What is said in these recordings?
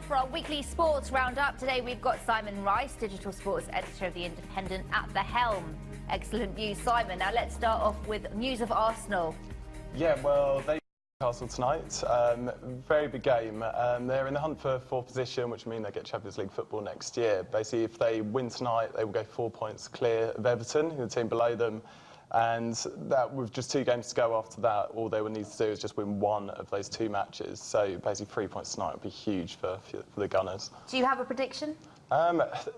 for our weekly sports roundup. Today we've got Simon Rice, digital sports editor of The Independent, at the helm. Excellent news, Simon. Now let's start off with news of Arsenal. Yeah, well, they Newcastle tonight. Very big game. They're in the hunt for fourth position, which means they get Champions League football next year. Basically, if they win tonight, they will go 4 points clear of Everton, who are the team below them. And that, with just 2 games to go after that, all they would need to do is just win one of those 2 matches. So basically 3 points tonight would be huge for the Gunners. Do you have a prediction?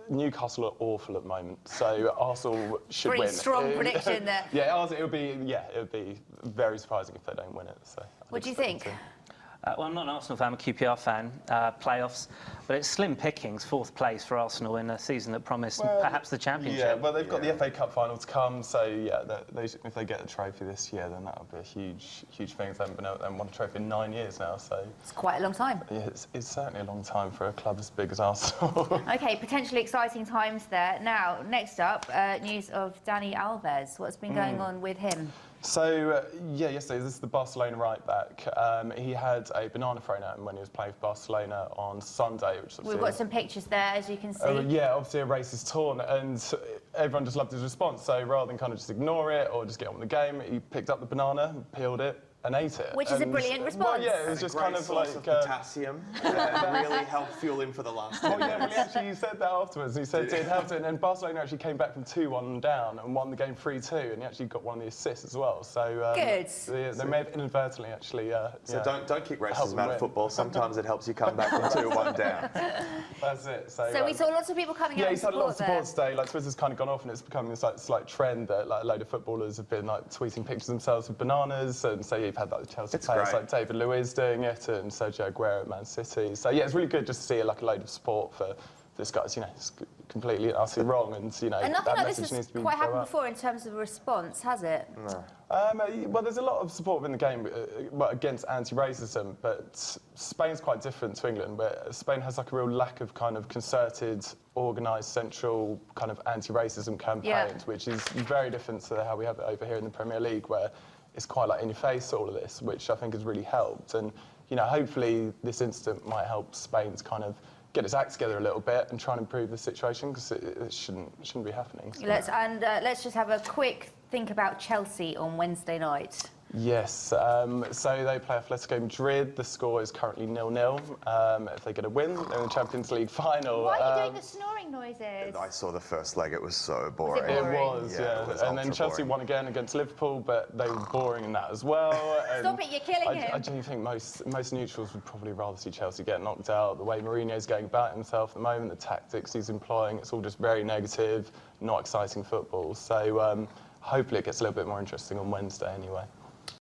Newcastle are awful at the moment, so Arsenal should win. Pretty strong prediction there. Yeah, it would be very surprising if they don't win it. So what do you think? Well, I'm not an Arsenal fan, I'm a QPR fan. Playoffs, but it's slim pickings, 4th place for Arsenal in a season that promised perhaps the championship. Yeah, well, they've got the FA Cup final to come, so yeah, if they get the trophy this year, then that would be a huge thing. They haven't won a trophy in 9 years now, so it's quite a long time. Yeah, it's certainly a long time for a club as big as Arsenal. Okay, potentially exciting times there. Now, next up, news of Dani Alves. What's been going on with him? So, yeah, yesterday, this is the Barcelona right-back. He had a banana thrown at him when he was playing for Barcelona on Sunday. We've got some pictures there, as you can see. Yeah, obviously a racist taunt, and everyone just loved his response. So rather than kind of just ignore it or just get on with the game, he picked up the banana, peeled it, and ate it. Which is a brilliant response. Well, yeah, it was just kind of like potassium. Really helped fuel him for the last time. Well, yeah, well, he actually said that afterwards. He said it helped it, and then Barcelona actually came back from 2-1 down and won the game 3-2, and he actually got one of the assists as well. So good. They may have inadvertently actually. So don't kick racism out of football. Sometimes it helps you come back from 2-1 down. That's it. So we saw lots of people coming out. Yeah, he's had a lot of support today. Like Twitter's kind of gone off, and it's becoming this like slight trend that like a load of footballers have been like tweeting pictures of themselves with bananas, and so you've had like the Chelsea players like David Luiz doing it, and Sergio Aguero at Man City. So yeah, it's really good just to see like a load of support for this guy's, you know, it's completely and utterly wrong, and you know, and nothing that like message this needs to be quite happened before in terms of a response, has it? No. Well, there's a lot of support within the game against anti-racism, but Spain's quite different to England, where Spain has like a real lack of kind of concerted, organised, central kind of anti-racism campaigns, which is very different to how we have it over here in the Premier League, where it's quite like in your face, all of this, which I think has really helped. And, you know, hopefully this incident might help Spain to kind of get its act together a little bit and try and improve the situation, because it shouldn't be happening. So. Let's just have a quick think about Chelsea on Wednesday night. Yes, so they play Atletico Madrid. The score is currently 0-0. If they get a win, they're in the Champions League final. Why are you doing the snoring noises? I saw the first leg. It was so boring. Was it boring? It was, yeah. It was and then Chelsea won again against Liverpool, but they were boring in that as well. Stop it, you're killing him. I do think most neutrals would probably rather see Chelsea get knocked out. The way Mourinho's going about himself at the moment, the tactics he's employing, it's all just very negative, not exciting football. So hopefully it gets a little bit more interesting on Wednesday anyway.